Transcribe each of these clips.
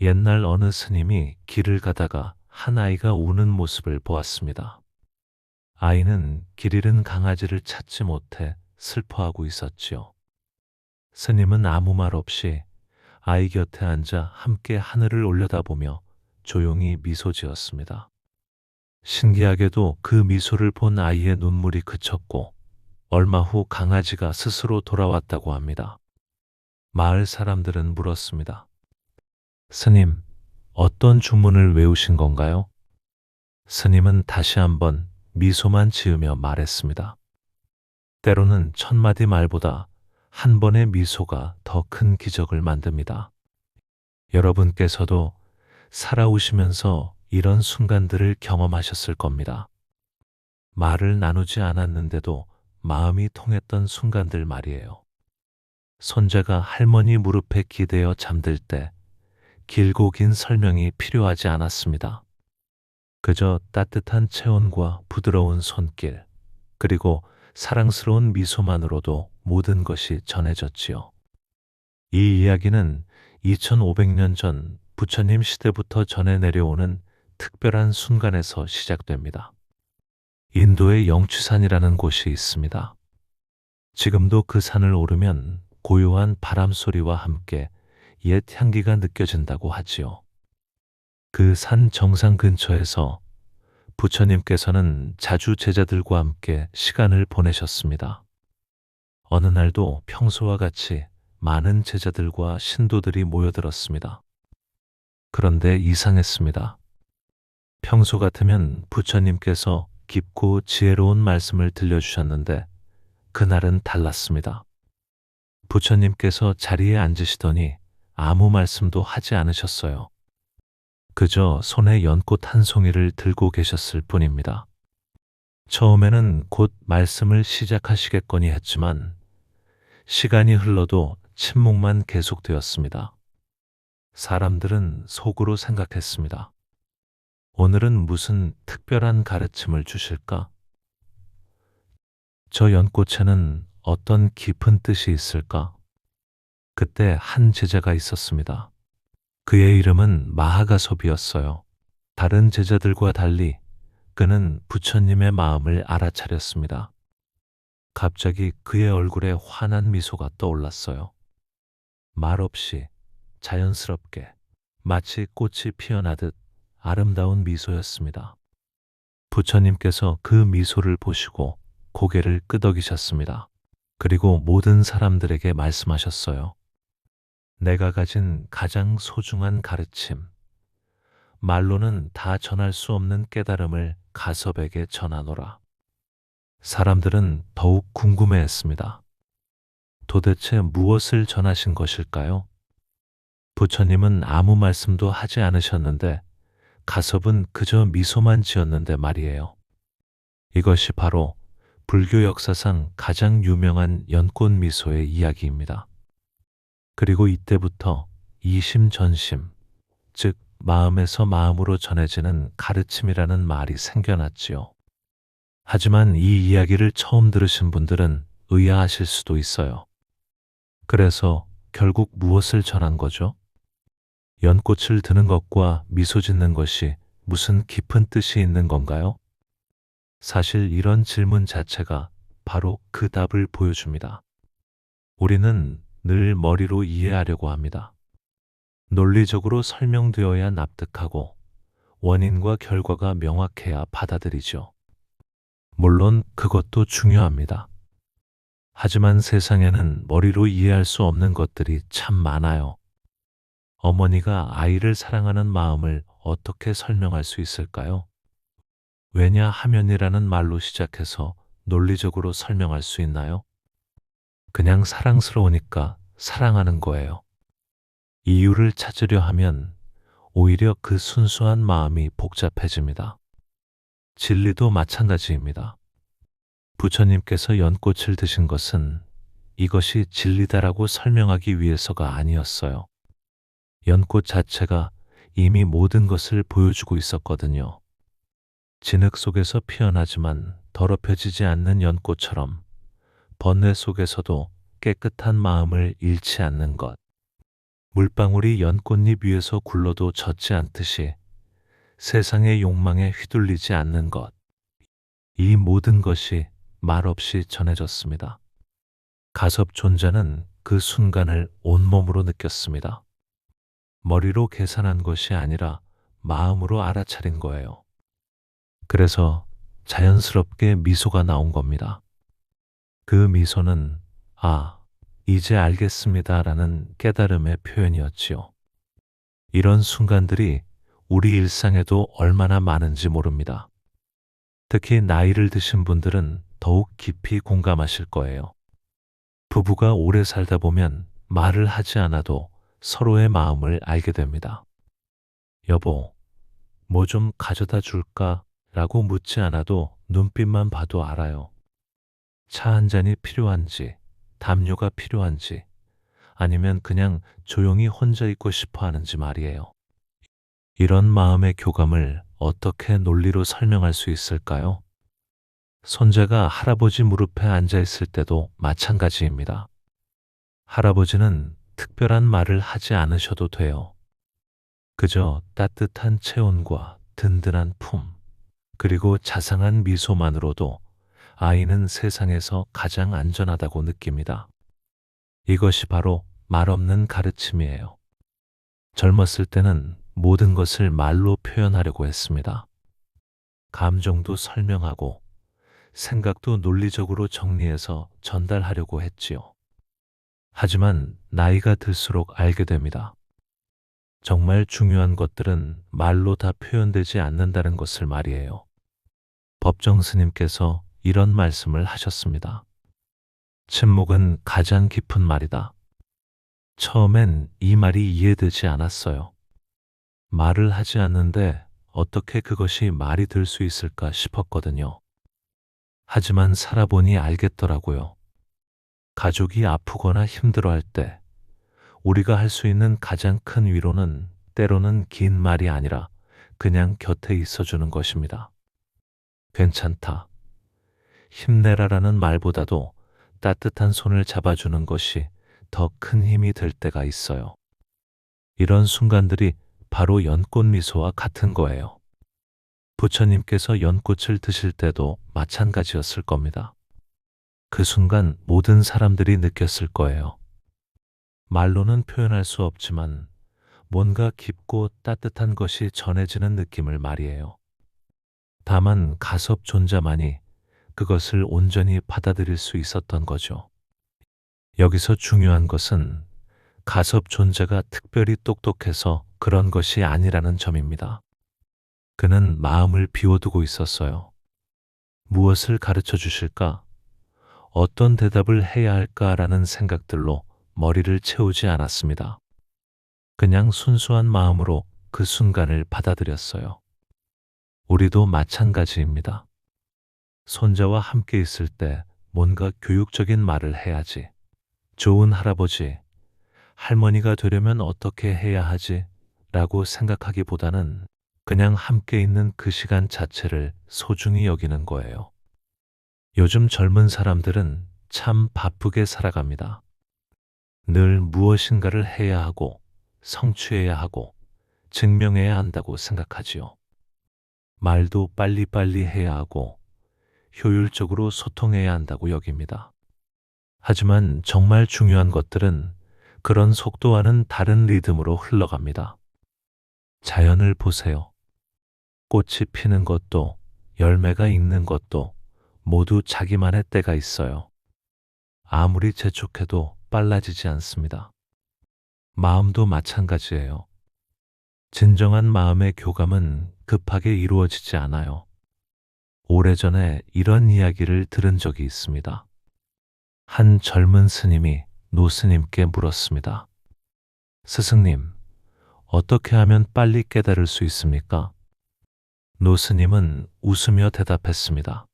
옛날 어느 스님이 길을 가다가 한 아이가 우는 모습을 보았습니다. 아이는 길 잃은 강아지를 찾지 못해 슬퍼하고 있었지요. 스님은 아무 말 없이 아이 곁에 앉아 함께 하늘을 올려다보며 조용히 미소 지었습니다. 신기하게도 그 미소를 본 아이의 눈물이 그쳤고 얼마 후 강아지가 스스로 돌아왔다고 합니다. 마을 사람들은 물었습니다. 스님, 어떤 주문을 외우신 건가요? 스님은 다시 한번 미소만 지으며 말했습니다. 때로는 천마디 말보다 한 번의 미소가 더 큰 기적을 만듭니다. 여러분께서도 살아오시면서 이런 순간들을 경험하셨을 겁니다. 말을 나누지 않았는데도 마음이 통했던 순간들 말이에요. 손자가 할머니 무릎에 기대어 잠들 때 길고 긴 설명이 필요하지 않았습니다. 그저 따뜻한 체온과 부드러운 손길, 그리고 사랑스러운 미소만으로도 모든 것이 전해졌지요. 이 이야기는 2500년 전 부처님 시대부터 전해 내려오는 특별한 순간에서 시작됩니다. 인도의 영취산이라는 곳이 있습니다. 지금도 그 산을 오르면 고요한 바람 소리와 함께 옛 향기가 느껴진다고 하지요. 그 산 정상 근처에서 부처님께서는 자주 제자들과 함께 시간을 보내셨습니다. 어느 날도 평소와 같이 많은 제자들과 신도들이 모여들었습니다. 그런데 이상했습니다. 평소 같으면 부처님께서 깊고 지혜로운 말씀을 들려주셨는데 그날은 달랐습니다. 부처님께서 자리에 앉으시더니 아무 말씀도 하지 않으셨어요. 그저 손에 연꽃 한 송이를 들고 계셨을 뿐입니다. 처음에는 곧 말씀을 시작하시겠거니 했지만 시간이 흘러도 침묵만 계속되었습니다. 사람들은 속으로 생각했습니다. 오늘은 무슨 특별한 가르침을 주실까? 저 연꽃에는 어떤 깊은 뜻이 있을까? 그때 한 제자가 있었습니다. 그의 이름은 마하가섭이었어요. 다른 제자들과 달리 그는 부처님의 마음을 알아차렸습니다. 갑자기 그의 얼굴에 환한 미소가 떠올랐어요. 말없이 자연스럽게 마치 꽃이 피어나듯 아름다운 미소였습니다. 부처님께서 그 미소를 보시고 고개를 끄덕이셨습니다. 그리고 모든 사람들에게 말씀하셨어요. 내가 가진 가장 소중한 가르침, 말로는 다 전할 수 없는 깨달음을 가섭에게 전하노라. 사람들은 더욱 궁금해했습니다. 도대체 무엇을 전하신 것일까요? 부처님은 아무 말씀도 하지 않으셨는데 가섭은 그저 미소만 지었는데 말이에요. 이것이 바로 불교 역사상 가장 유명한 연꽃 미소의 이야기입니다. 그리고 이때부터 이심전심, 즉 마음에서 마음으로 전해지는 가르침이라는 말이 생겨났지요. 하지만 이 이야기를 처음 들으신 분들은 의아하실 수도 있어요. 그래서 결국 무엇을 전한 거죠? 연꽃을 드는 것과 미소 짓는 것이 무슨 깊은 뜻이 있는 건가요? 사실 이런 질문 자체가 바로 그 답을 보여줍니다. 우리는 늘 머리로 이해하려고 합니다. 논리적으로 설명되어야 납득하고 원인과 결과가 명확해야 받아들이죠. 물론 그것도 중요합니다. 하지만 세상에는 머리로 이해할 수 없는 것들이 참 많아요. 어머니가 아이를 사랑하는 마음을 어떻게 설명할 수 있을까요? 왜냐하면이라는 말로 시작해서 논리적으로 설명할 수 있나요? 그냥 사랑스러우니까 사랑하는 거예요. 이유를 찾으려 하면 오히려 그 순수한 마음이 복잡해집니다. 진리도 마찬가지입니다. 부처님께서 연꽃을 드신 것은 이것이 진리다라고 설명하기 위해서가 아니었어요. 연꽃 자체가 이미 모든 것을 보여주고 있었거든요. 진흙 속에서 피어나지만 더럽혀지지 않는 연꽃처럼 번뇌 속에서도 깨끗한 마음을 잃지 않는 것. 물방울이 연꽃잎 위에서 굴러도 젖지 않듯이 세상의 욕망에 휘둘리지 않는 것. 이 모든 것이 말없이 전해졌습니다. 가섭 존자는 그 순간을 온몸으로 느꼈습니다. 머리로 계산한 것이 아니라 마음으로 알아차린 거예요. 그래서 자연스럽게 미소가 나온 겁니다. 그 미소는 아, 이제 알겠습니다라는 깨달음의 표현이었지요. 이런 순간들이 우리 일상에도 얼마나 많은지 모릅니다. 특히 나이를 드신 분들은 더욱 깊이 공감하실 거예요. 부부가 오래 살다 보면 말을 하지 않아도 서로의 마음을 알게 됩니다. 여보, 뭐 좀 가져다 줄까? 라고 묻지 않아도 눈빛만 봐도 알아요. 차 한 잔이 필요한지, 담요가 필요한지, 아니면 그냥 조용히 혼자 있고 싶어 하는지 말이에요. 이런 마음의 교감을 어떻게 논리로 설명할 수 있을까요? 손자가 할아버지 무릎에 앉아 있을 때도 마찬가지입니다. 할아버지는 특별한 말을 하지 않으셔도 돼요. 그저 따뜻한 체온과 든든한 품, 그리고 자상한 미소만으로도 아이는 세상에서 가장 안전하다고 느낍니다. 이것이 바로 말없는 가르침이에요. 젊었을 때는 모든 것을 말로 표현하려고 했습니다. 감정도 설명하고 생각도 논리적으로 정리해서 전달하려고 했지요. 하지만 나이가 들수록 알게 됩니다. 정말 중요한 것들은 말로 다 표현되지 않는다는 것을 말이에요. 법정 스님께서 이런 말씀을 하셨습니다. 침묵은 가장 깊은 말이다. 처음엔 이 말이 이해되지 않았어요. 말을 하지 않는데 어떻게 그것이 말이 될 수 있을까 싶었거든요. 하지만 살아보니 알겠더라고요. 가족이 아프거나 힘들어할 때 우리가 할 수 있는 가장 큰 위로는 때로는 긴 말이 아니라 그냥 곁에 있어주는 것입니다. 괜찮다. 힘내라라는 말보다도 따뜻한 손을 잡아주는 것이 더 큰 힘이 될 때가 있어요. 이런 순간들이 바로 연꽃 미소와 같은 거예요. 부처님께서 연꽃을 드실 때도 마찬가지였을 겁니다. 그 순간 모든 사람들이 느꼈을 거예요. 말로는 표현할 수 없지만 뭔가 깊고 따뜻한 것이 전해지는 느낌을 말이에요. 다만 가섭 존자만이 그것을 온전히 받아들일 수 있었던 거죠. 여기서 중요한 것은 가섭 존자가 특별히 똑똑해서 그런 것이 아니라는 점입니다. 그는 마음을 비워두고 있었어요. 무엇을 가르쳐 주실까? 어떤 대답을 해야 할까라는 생각들로 머리를 채우지 않았습니다. 그냥 순수한 마음으로 그 순간을 받아들였어요. 우리도 마찬가지입니다. 손자와 함께 있을 때 뭔가 교육적인 말을 해야지. 좋은 할아버지, 할머니가 되려면 어떻게 해야 하지? 라고 생각하기보다는 그냥 함께 있는 그 시간 자체를 소중히 여기는 거예요. 요즘 젊은 사람들은 참 바쁘게 살아갑니다. 늘 무엇인가를 해야 하고, 성취해야 하고, 증명해야 한다고 생각하지요. 말도 빨리빨리 해야 하고, 효율적으로 소통해야 한다고 여깁니다. 하지만 정말 중요한 것들은 그런 속도와는 다른 리듬으로 흘러갑니다. 자연을 보세요. 꽃이 피는 것도 열매가 익는 것도 모두 자기만의 때가 있어요. 아무리 재촉해도 빨라지지 않습니다. 마음도 마찬가지예요. 진정한 마음의 교감은 급하게 이루어지지 않아요. 오래전에 이런 이야기를 들은 적이 있습니다. 한 젊은 스님이 노스님께 물었습니다. 스승님, 어떻게 하면 빨리 깨달을 수 있습니까? 노스님은 웃으며 대답했습니다.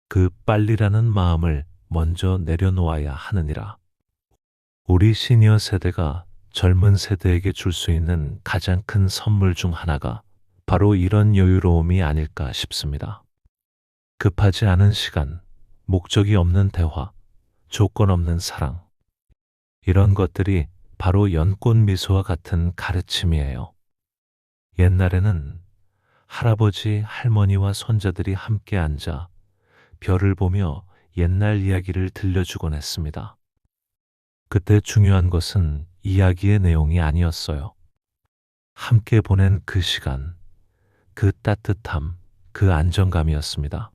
그 빨리라는 마음을 먼저 내려놓아야 하느니라. 우리 시니어 세대가 젊은 세대에게 줄 수 있는 가장 큰 선물 중 하나가 바로 이런 여유로움이 아닐까 싶습니다. 급하지 않은 시간, 목적이 없는 대화, 조건 없는 사랑. 이런 것들이 바로 연꽃 미소와 같은 가르침이에요. 옛날에는 할아버지, 할머니와 손자들이 함께 앉아 별을 보며 옛날 이야기를 들려주곤 했습니다. 그때 중요한 것은 이야기의 내용이 아니었어요. 함께 보낸 그 시간, 그 따뜻함, 그 안정감이었습니다.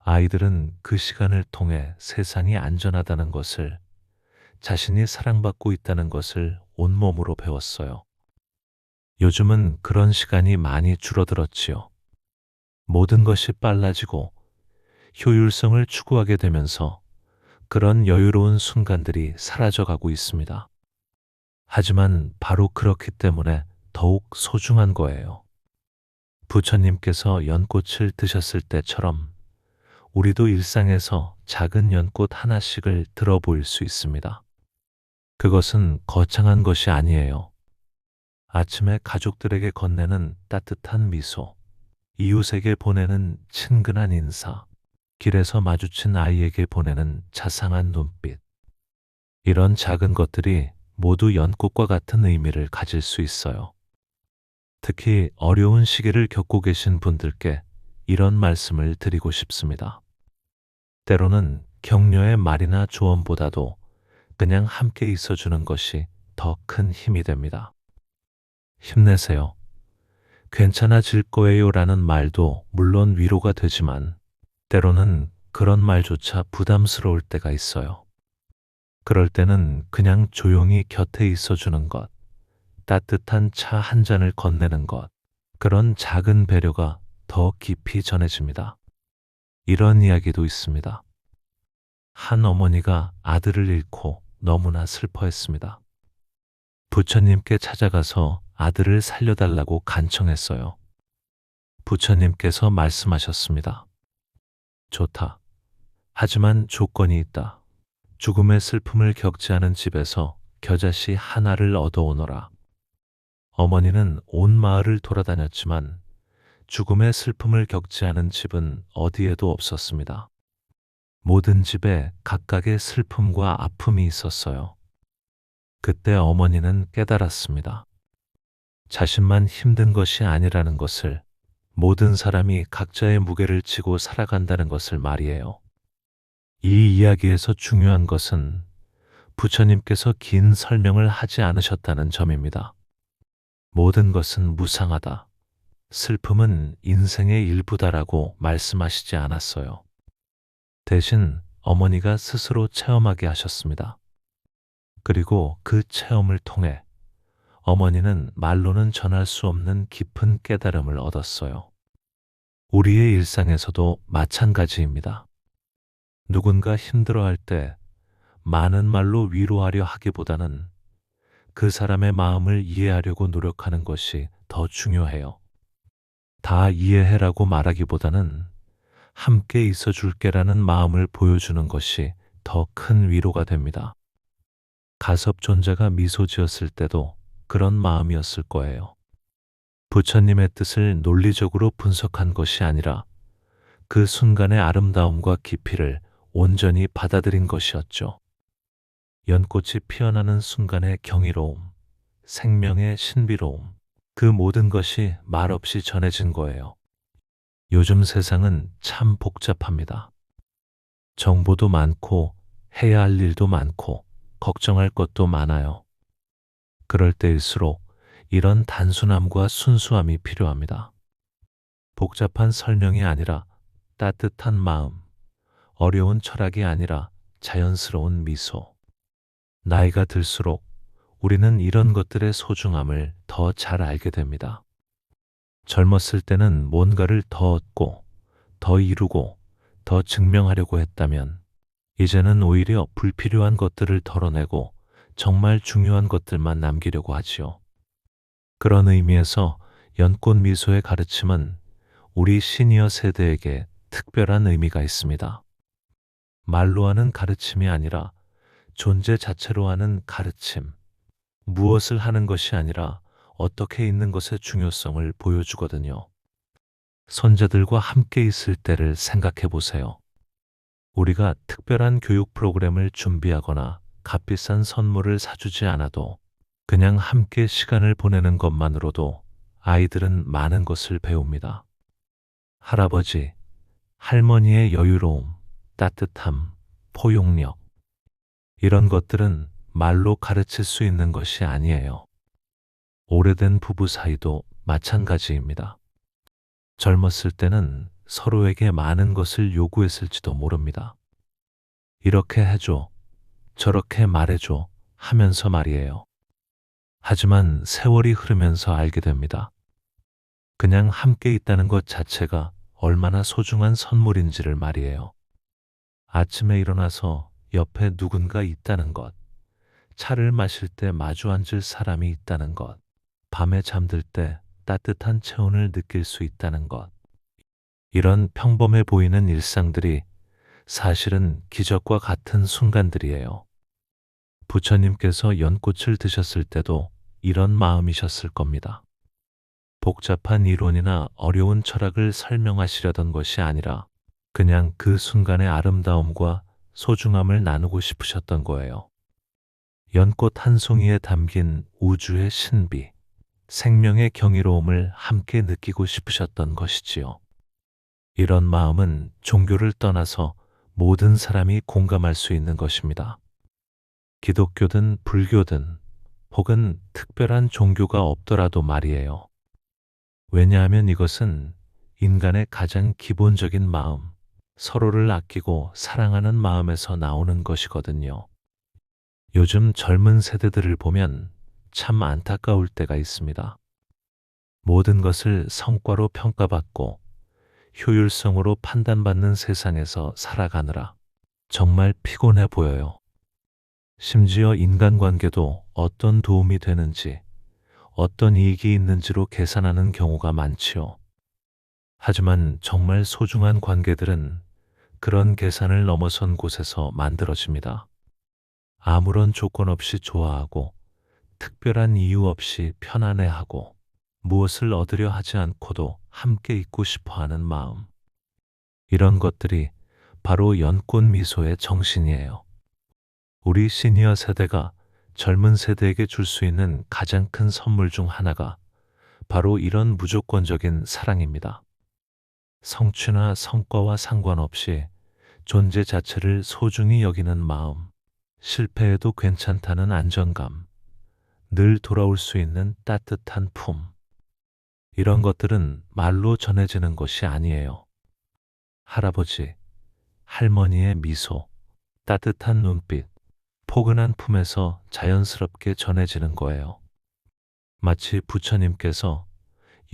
아이들은 그 시간을 통해 세상이 안전하다는 것을, 자신이 사랑받고 있다는 것을 온몸으로 배웠어요. 요즘은 그런 시간이 많이 줄어들었지요. 모든 것이 빨라지고 효율성을 추구하게 되면서 그런 여유로운 순간들이 사라져가고 있습니다. 하지만 바로 그렇기 때문에 더욱 소중한 거예요. 부처님께서 연꽃을 드셨을 때처럼 우리도 일상에서 작은 연꽃 하나씩을 들어 보일 수 있습니다. 그것은 거창한 것이 아니에요. 아침에 가족들에게 건네는 따뜻한 미소, 이웃에게 보내는 친근한 인사, 길에서 마주친 아이에게 보내는 자상한 눈빛. 이런 작은 것들이 모두 연꽃과 같은 의미를 가질 수 있어요. 특히 어려운 시기를 겪고 계신 분들께 이런 말씀을 드리고 싶습니다. 때로는 격려의 말이나 조언보다도 그냥 함께 있어주는 것이 더 큰 힘이 됩니다. 힘내세요. 괜찮아질 거예요 라는 말도 물론 위로가 되지만 때로는 그런 말조차 부담스러울 때가 있어요. 그럴 때는 그냥 조용히 곁에 있어주는 것, 따뜻한 차 한 잔을 건네는 것, 그런 작은 배려가 더 깊이 전해집니다. 이런 이야기도 있습니다. 한 어머니가 아들을 잃고 너무나 슬퍼했습니다. 부처님께 찾아가서 아들을 살려달라고 간청했어요. 부처님께서 말씀하셨습니다. 좋다. 하지만 조건이 있다. 죽음의 슬픔을 겪지 않은 집에서 겨자씨 하나를 얻어오너라. 어머니는 온 마을을 돌아다녔지만 죽음의 슬픔을 겪지 않은 집은 어디에도 없었습니다. 모든 집에 각각의 슬픔과 아픔이 있었어요. 그때 어머니는 깨달았습니다. 자신만 힘든 것이 아니라는 것을, 모든 사람이 각자의 무게를 지고 살아간다는 것을 말이에요. 이 이야기에서 중요한 것은 부처님께서 긴 설명을 하지 않으셨다는 점입니다. 모든 것은 무상하다. 슬픔은 인생의 일부다라고 말씀하시지 않았어요. 대신 어머니가 스스로 체험하게 하셨습니다. 그리고 그 체험을 통해 어머니는 말로는 전할 수 없는 깊은 깨달음을 얻었어요. 우리의 일상에서도 마찬가지입니다. 누군가 힘들어할 때 많은 말로 위로하려 하기보다는 그 사람의 마음을 이해하려고 노력하는 것이 더 중요해요. 다 이해해라고 말하기보다는 함께 있어 줄게라는 마음을 보여주는 것이 더 큰 위로가 됩니다. 가섭 존자가 미소 지었을 때도 그런 마음이었을 거예요. 부처님의 뜻을 논리적으로 분석한 것이 아니라 그 순간의 아름다움과 깊이를 온전히 받아들인 것이었죠. 연꽃이 피어나는 순간의 경이로움, 생명의 신비로움, 그 모든 것이 말없이 전해진 거예요. 요즘 세상은 참 복잡합니다. 정보도 많고 해야 할 일도 많고 걱정할 것도 많아요. 그럴 때일수록 이런 단순함과 순수함이 필요합니다. 복잡한 설명이 아니라 따뜻한 마음, 어려운 철학이 아니라 자연스러운 미소. 나이가 들수록 우리는 이런 것들의 소중함을 더 잘 알게 됩니다. 젊었을 때는 뭔가를 더 얻고, 더 이루고, 더 증명하려고 했다면, 이제는 오히려 불필요한 것들을 덜어내고 정말 중요한 것들만 남기려고 하지요. 그런 의미에서 연꽃 미소의 가르침은 우리 시니어 세대에게 특별한 의미가 있습니다. 말로 하는 가르침이 아니라 존재 자체로 하는 가르침, 무엇을 하는 것이 아니라 어떻게 있는 것의 중요성을 보여주거든요. 손자들과 함께 있을 때를 생각해 보세요. 우리가 특별한 교육 프로그램을 준비하거나 값비싼 선물을 사주지 않아도 그냥 함께 시간을 보내는 것만으로도 아이들은 많은 것을 배웁니다. 할아버지, 할머니의 여유로움, 따뜻함, 포용력, 이런 것들은 말로 가르칠 수 있는 것이 아니에요. 오래된 부부 사이도 마찬가지입니다. 젊었을 때는 서로에게 많은 것을 요구했을지도 모릅니다. 이렇게 해줘, 저렇게 말해줘 하면서 말이에요. 하지만 세월이 흐르면서 알게 됩니다. 그냥 함께 있다는 것 자체가 얼마나 소중한 선물인지를 말이에요. 아침에 일어나서 옆에 누군가 있다는 것, 차를 마실 때 마주 앉을 사람이 있다는 것, 밤에 잠들 때 따뜻한 체온을 느낄 수 있다는 것. 이런 평범해 보이는 일상들이 사실은 기적과 같은 순간들이에요. 부처님께서 연꽃을 드셨을 때도 이런 마음이셨을 겁니다. 복잡한 이론이나 어려운 철학을 설명하시려던 것이 아니라 그냥 그 순간의 아름다움과 소중함을 나누고 싶으셨던 거예요. 연꽃 한 송이에 담긴 우주의 신비, 생명의 경이로움을 함께 느끼고 싶으셨던 것이지요. 이런 마음은 종교를 떠나서 모든 사람이 공감할 수 있는 것입니다. 기독교든 불교든 혹은 특별한 종교가 없더라도 말이에요. 왜냐하면 이것은 인간의 가장 기본적인 마음, 서로를 아끼고 사랑하는 마음에서 나오는 것이거든요. 요즘 젊은 세대들을 보면 참 안타까울 때가 있습니다. 모든 것을 성과로 평가받고 효율성으로 판단받는 세상에서 살아가느라 정말 피곤해 보여요. 심지어 인간관계도 어떤 도움이 되는지, 어떤 이익이 있는지로 계산하는 경우가 많지요. 하지만 정말 소중한 관계들은 그런 계산을 넘어선 곳에서 만들어집니다. 아무런 조건 없이 좋아하고, 특별한 이유 없이 편안해하고, 무엇을 얻으려 하지 않고도 함께 있고 싶어 하는 마음. 이런 것들이 바로 연꽃 미소의 정신이에요. 우리 시니어 세대가 젊은 세대에게 줄 수 있는 가장 큰 선물 중 하나가 바로 이런 무조건적인 사랑입니다. 성취나 성과와 상관없이 존재 자체를 소중히 여기는 마음, 실패해도 괜찮다는 안정감, 늘 돌아올 수 있는 따뜻한 품. 이런 것들은 말로 전해지는 것이 아니에요. 할아버지, 할머니의 미소, 따뜻한 눈빛, 포근한 품에서 자연스럽게 전해지는 거예요. 마치 부처님께서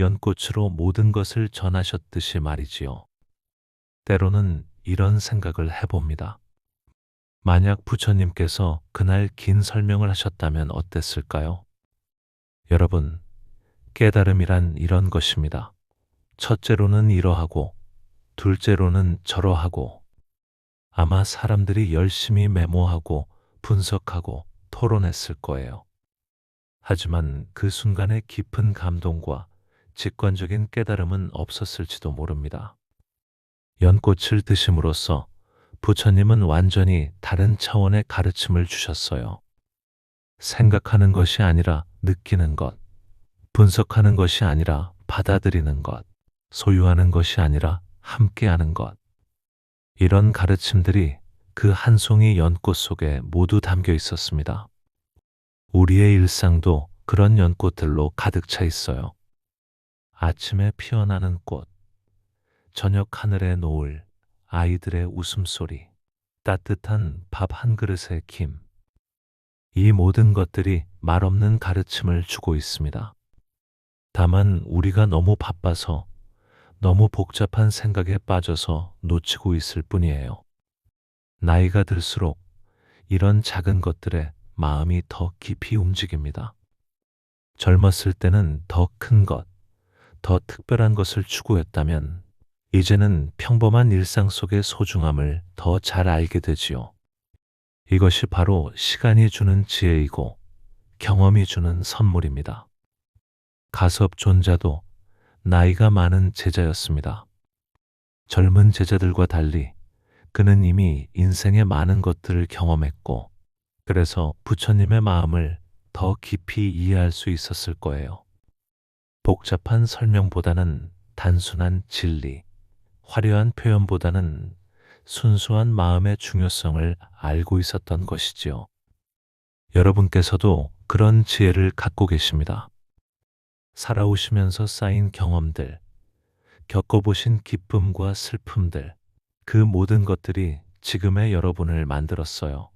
연꽃으로 모든 것을 전하셨듯이 말이지요. 때로는 이런 생각을 해봅니다. 만약 부처님께서 그날 긴 설명을 하셨다면 어땠을까요? 여러분, 깨달음이란 이런 것입니다. 첫째로는 이러하고, 둘째로는 저러하고, 아마 사람들이 열심히 메모하고 분석하고 토론했을 거예요. 하지만 그 순간의 깊은 감동과 직관적인 깨달음은 없었을지도 모릅니다. 연꽃을 드심으로써 부처님은 완전히 다른 차원의 가르침을 주셨어요. 생각하는 것이 아니라 느끼는 것, 분석하는 것이 아니라 받아들이는 것, 소유하는 것이 아니라 함께하는 것. 이런 가르침들이 그 한 송이 연꽃 속에 모두 담겨 있었습니다. 우리의 일상도 그런 연꽃들로 가득 차 있어요. 아침에 피어나는 꽃, 저녁 하늘의 노을, 아이들의 웃음소리, 따뜻한 밥 한 그릇의 김. 이 모든 것들이 말없는 가르침을 주고 있습니다. 다만 우리가 너무 바빠서 너무 복잡한 생각에 빠져서 놓치고 있을 뿐이에요. 나이가 들수록 이런 작은 것들에 마음이 더 깊이 움직입니다. 젊었을 때는 더 큰 것, 더 특별한 것을 추구했다면 이제는 평범한 일상 속의 소중함을 더 잘 알게 되지요. 이것이 바로 시간이 주는 지혜이고 경험이 주는 선물입니다. 가섭 존자도 나이가 많은 제자였습니다. 젊은 제자들과 달리 그는 이미 인생의 많은 것들을 경험했고 그래서 부처님의 마음을 더 깊이 이해할 수 있었을 거예요. 복잡한 설명보다는 단순한 진리, 화려한 표현보다는 순수한 마음의 중요성을 알고 있었던 것이지요. 여러분께서도 그런 지혜를 갖고 계십니다. 살아오시면서 쌓인 경험들, 겪어보신 기쁨과 슬픔들, 그 모든 것들이 지금의 여러분을 만들었어요.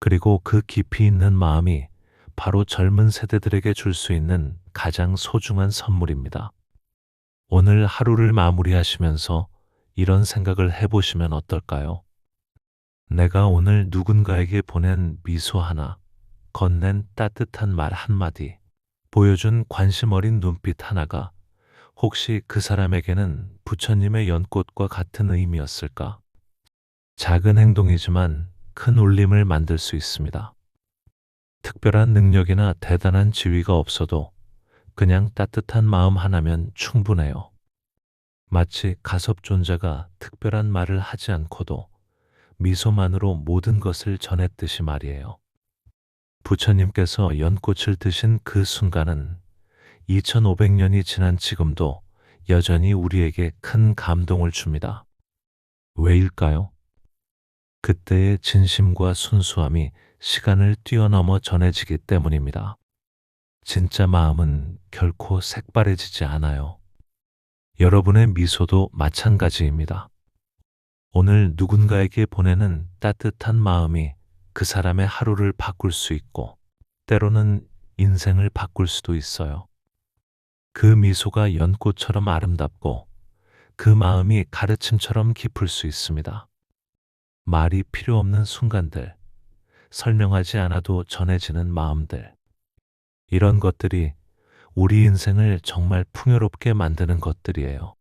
그리고 그 깊이 있는 마음이 바로 젊은 세대들에게 줄 수 있는 가장 소중한 선물입니다. 오늘 하루를 마무리하시면서 이런 생각을 해보시면 어떨까요? 내가 오늘 누군가에게 보낸 미소 하나, 건넨 따뜻한 말 한마디, 보여준 관심 어린 눈빛 하나가 혹시 그 사람에게는 부처님의 연꽃과 같은 의미였을까? 작은 행동이지만 큰 울림을 만들 수 있습니다. 특별한 능력이나 대단한 지위가 없어도 그냥 따뜻한 마음 하나면 충분해요. 마치 가섭존자가 특별한 말을 하지 않고도 미소만으로 모든 것을 전했듯이 말이에요. 부처님께서 연꽃을 드신 그 순간은 2500년이 지난 지금도 여전히 우리에게 큰 감동을 줍니다. 왜일까요? 그때의 진심과 순수함이 시간을 뛰어넘어 전해지기 때문입니다. 진짜 마음은 결코 색바래지지 않아요. 여러분의 미소도 마찬가지입니다. 오늘 누군가에게 보내는 따뜻한 마음이 그 사람의 하루를 바꿀 수 있고, 때로는 인생을 바꿀 수도 있어요. 그 미소가 연꽃처럼 아름답고, 그 마음이 가르침처럼 깊을 수 있습니다. 말이 필요 없는 순간들, 설명하지 않아도 전해지는 마음들, 이런 것들이 우리 인생을 정말 풍요롭게 만드는 것들이에요.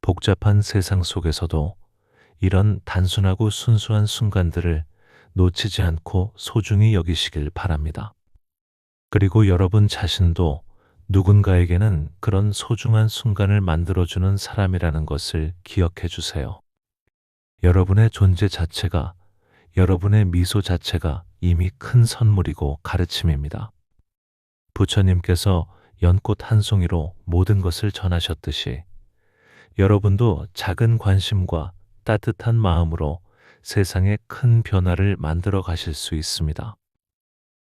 복잡한 세상 속에서도 이런 단순하고 순수한 순간들을 놓치지 않고 소중히 여기시길 바랍니다. 그리고 여러분 자신도 누군가에게는 그런 소중한 순간을 만들어주는 사람이라는 것을 기억해 주세요. 여러분의 존재 자체가, 여러분의 미소 자체가 이미 큰 선물이고 가르침입니다. 부처님께서 연꽃 한 송이로 모든 것을 전하셨듯이 여러분도 작은 관심과 따뜻한 마음으로 세상에 큰 변화를 만들어 가실 수 있습니다.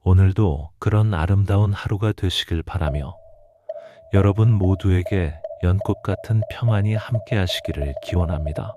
오늘도 그런 아름다운 하루가 되시길 바라며 여러분 모두에게 연꽃 같은 평안이 함께 하시기를 기원합니다.